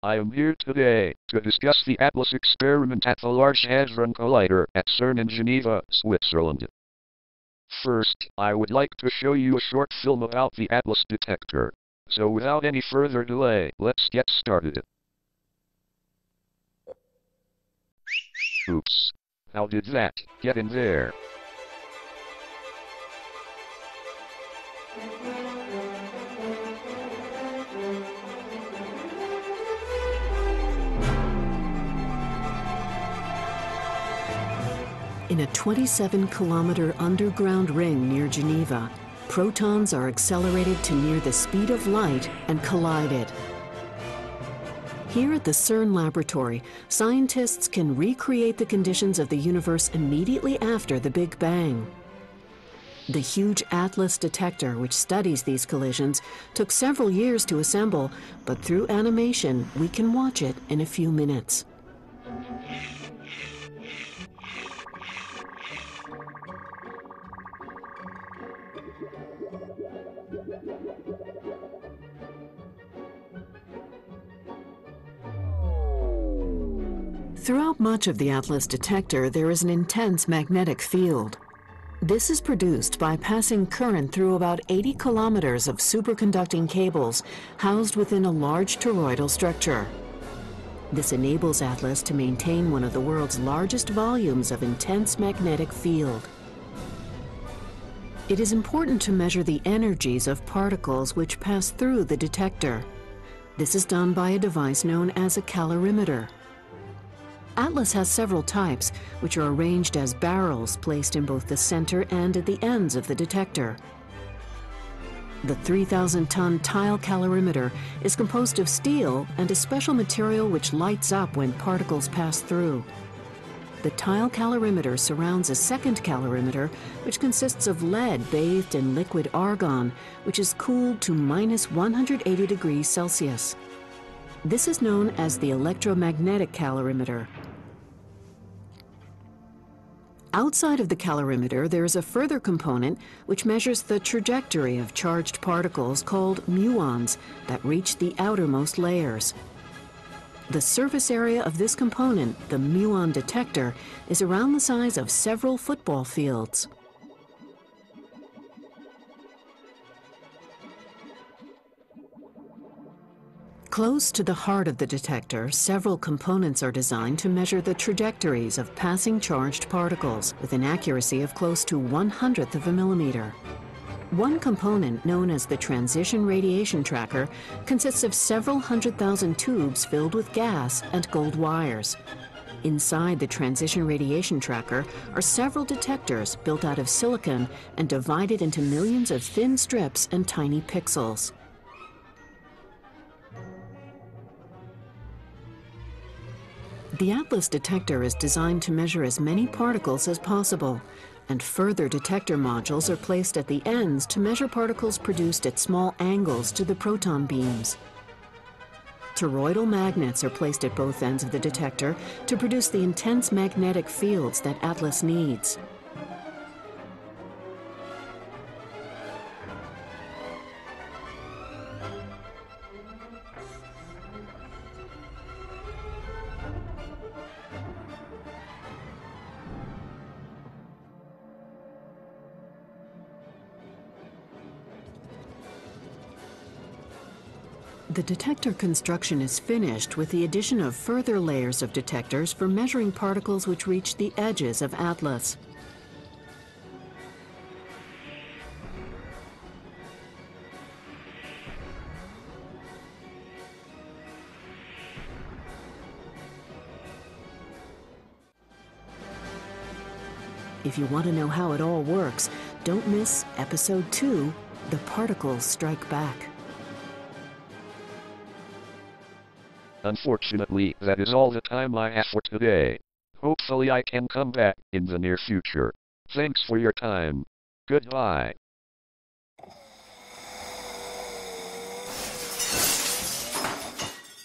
I am here today to discuss the Atlas experiment at the Large Hadron Collider at CERN in Geneva, Switzerland. First, I would like to show you a short film about the Atlas detector. So without any further delay, let's get started. Oops. How did that get in there? In a 27-kilometer underground ring near Geneva, protons are accelerated to near the speed of light and collided. Here at the CERN laboratory, scientists can recreate the conditions of the universe immediately after the Big Bang. The huge Atlas detector, which studies these collisions, took several years to assemble, but through animation, we can watch it in a few minutes. Throughout much of the Atlas detector, there is an intense magnetic field. This is produced by passing current through about 80 kilometers of superconducting cables housed within a large toroidal structure. This enables Atlas to maintain one of the world's largest volumes of intense magnetic field. It is important to measure the energies of particles which pass through the detector. This is done by a device known as a calorimeter. Atlas has several types, which are arranged as barrels placed in both the center and at the ends of the detector. The 3,000-ton tile calorimeter is composed of steel and a special material which lights up when particles pass through. The tile calorimeter surrounds a second calorimeter, which consists of lead bathed in liquid argon, which is cooled to -180 degrees Celsius. This is known as the electromagnetic calorimeter. Outside of the calorimeter, there is a further component which measures the trajectory of charged particles called muons that reach the outermost layers. The surface area of this component, the muon detector, is around the size of several football fields. Close to the heart of the detector, several components are designed to measure the trajectories of passing charged particles with an accuracy of close to 1/100th of a millimeter. One component, known as the transition radiation tracker, consists of several 100,000 tubes filled with gas and gold wires. Inside the transition radiation tracker are several detectors built out of silicon and divided into millions of thin strips and tiny pixels. The Atlas detector is designed to measure as many particles as possible, and further detector modules are placed at the ends to measure particles produced at small angles to the proton beams. Toroidal magnets are placed at both ends of the detector to produce the intense magnetic fields that Atlas needs. The detector construction is finished with the addition of further layers of detectors for measuring particles which reach the edges of Atlas. If you want to know how it all works, don't miss Episode 2, The Particles Strike Back. Unfortunately, that is all the time I have for today. Hopefully I can come back in the near future. Thanks for your time. Goodbye.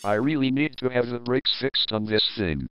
I really need to have the brakes fixed on this thing.